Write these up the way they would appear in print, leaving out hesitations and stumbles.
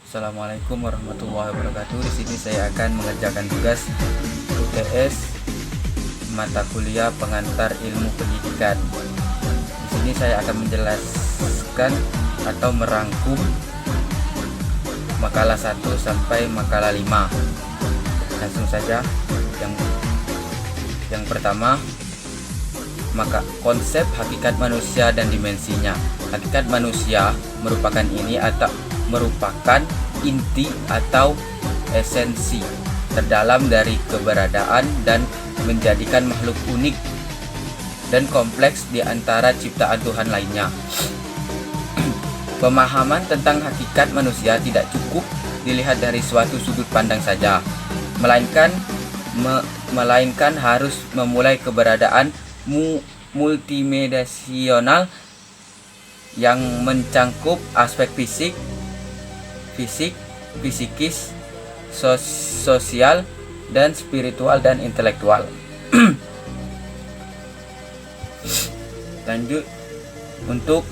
Assalamualaikum warahmatullahi wabarakatuh. Di sini saya akan mengerjakan tugas UTS mata kuliah pengantar ilmu pendidikan. Di sini saya akan menjelaskan atau merangkum makalah 1 sampai makalah 5. Langsung saja. Yang pertama, maka konsep hakikat manusia dan dimensinya. Hakikat manusia merupakan inti atau esensi terdalam dari keberadaan dan menjadikan makhluk unik dan kompleks di antara ciptaan Tuhan lainnya. Pemahaman tentang hakikat manusia tidak cukup dilihat dari suatu sudut pandang saja, melainkan harus memulai keberadaan multimediasional yang mencangkup aspek fisikis, sosial, dan spiritual dan intelektual. Lanjut untuk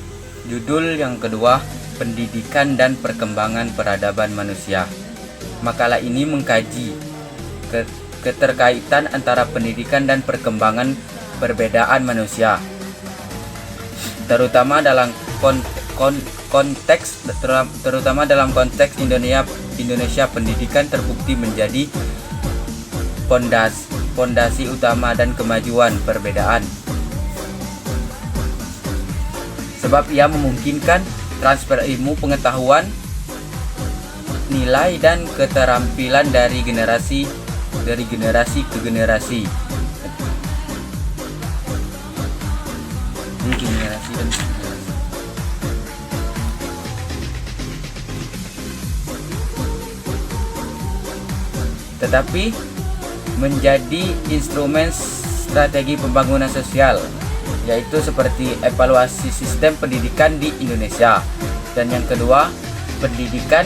judul yang kedua, pendidikan dan perkembangan peradaban manusia. Makalah ini mengkaji keterkaitan antara pendidikan dan perkembangan perbedaan manusia, terutama dalam konteks Indonesia. Pendidikan terbukti menjadi pondasi utama dan kemajuan perbedaan, sebab ia memungkinkan transfer ilmu pengetahuan, nilai dan keterampilan dari generasi ke generasi. Tetapi menjadi instrumen strategi pembangunan sosial, yaitu seperti evaluasi sistem pendidikan di Indonesia. Dan yang kedua, pendidikan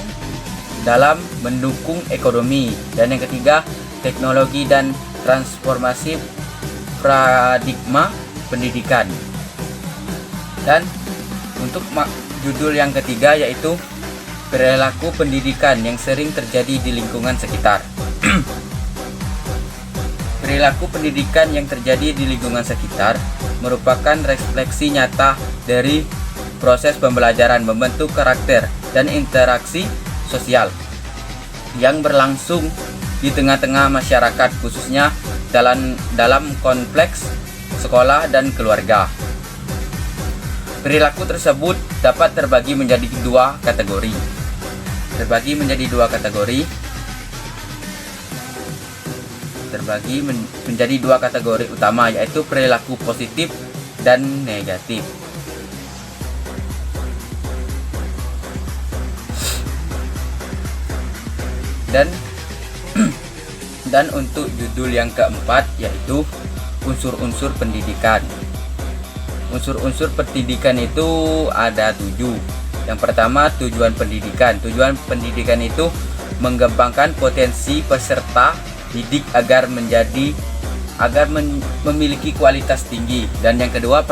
dalam mendukung ekonomi. Dan yang ketiga, teknologi dan transformasi paradigma pendidikan. Dan untuk judul yang ketiga yaitu perilaku pendidikan yang sering terjadi di lingkungan sekitar. Perilaku pendidikan yang terjadi di lingkungan sekitar merupakan refleksi nyata dari proses pembelajaran, membentuk karakter dan interaksi sosial yang berlangsung di tengah-tengah masyarakat, khususnya dalam kompleks sekolah dan keluarga. Perilaku tersebut dapat terbagi menjadi dua kategori. Menjadi dua kategori utama, yaitu perilaku positif dan negatif. Dan untuk judul yang keempat yaitu unsur-unsur pendidikan. Unsur-unsur pendidikan itu ada 7. Yang pertama, tujuan pendidikan. Tujuan pendidikan itu mengembangkan potensi peserta didik agar memiliki kualitas tinggi. Dan yang kedua,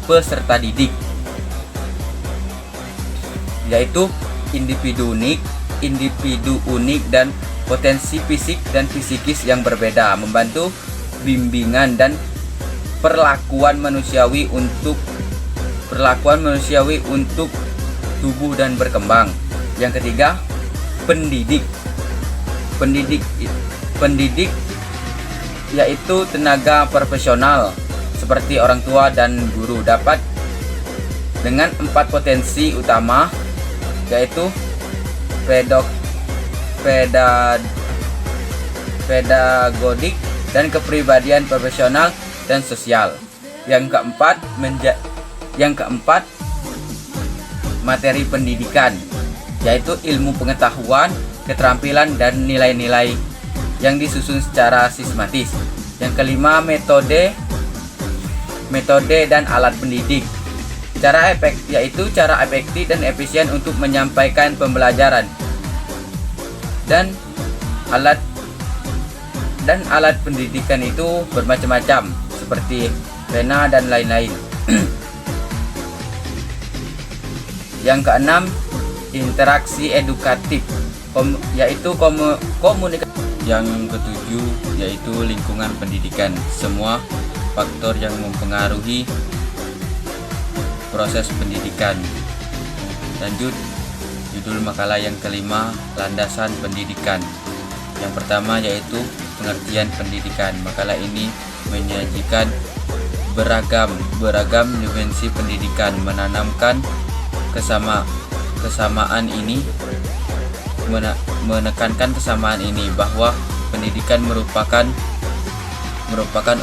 peserta didik, yaitu individu unik dan potensi fisik dan psikis yang berbeda, membantu bimbingan dan perlakuan manusiawi untuk tubuh dan berkembang. Yang ketiga, pendidik yaitu tenaga profesional seperti orang tua dan guru, dapat dengan 4 potensi utama, yaitu pedagodik dan kepribadian profesional dan sosial. Yang keempat, materi pendidikan, yaitu ilmu pengetahuan, keterampilan dan nilai-nilai yang disusun secara sistematis. Yang kelima, metode dan alat pendidik. Yaitu cara efektif dan efisien untuk menyampaikan pembelajaran. Dan alat pendidikan itu bermacam-macam seperti pena dan lain-lain. Yang keenam, interaksi edukatif, yaitu komunikasi. Yang ketujuh yaitu lingkungan pendidikan, semua faktor yang mempengaruhi proses pendidikan. Lanjut, judul makalah yang kelima, landasan pendidikan. Yang pertama yaitu pengertian pendidikan. Makalah ini menyajikan beragam dimensi pendidikan, menanamkan menekankan kesamaan ini bahwa pendidikan merupakan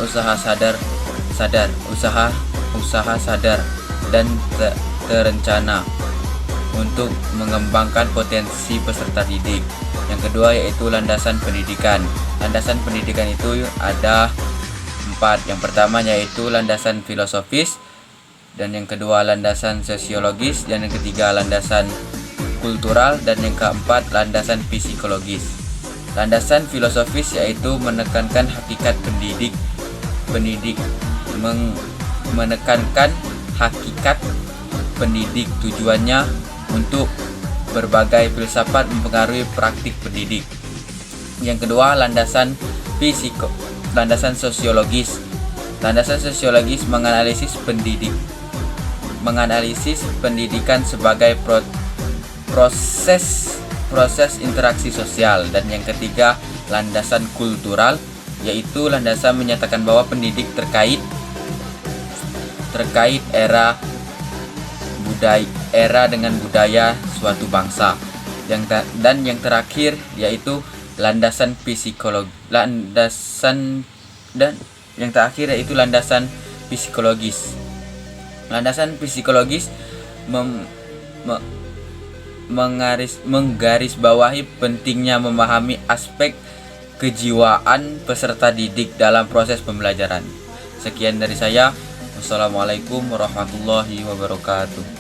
usaha sadar dan terencana untuk mengembangkan potensi peserta didik. Yang kedua yaitu landasan pendidikan. Landasan pendidikan itu ada 4. Yang pertama yaitu landasan filosofis, dan yang kedua landasan sosiologis, dan yang ketiga landasan kultural, dan yang keempat landasan psikologis. Landasan filosofis yaitu menekankan hakikat menekankan hakikat pendidik, tujuannya untuk berbagai filsafat mempengaruhi praktik pendidik. Yang kedua landasan sosiologis. Landasan sosiologis menganalisis pendidikan sebagai proses interaksi sosial. Dan yang ketiga landasan kultural, yaitu landasan menyatakan bahwa pendidik terkait era dengan budaya suatu bangsa. Dan yang terakhir yaitu landasan psikologis. Landasan psikologis menggarisbawahi pentingnya memahami aspek kejiwaan peserta didik dalam proses pembelajaran. Sekian dari saya. Wassalamualaikum warahmatullahi wabarakatuh.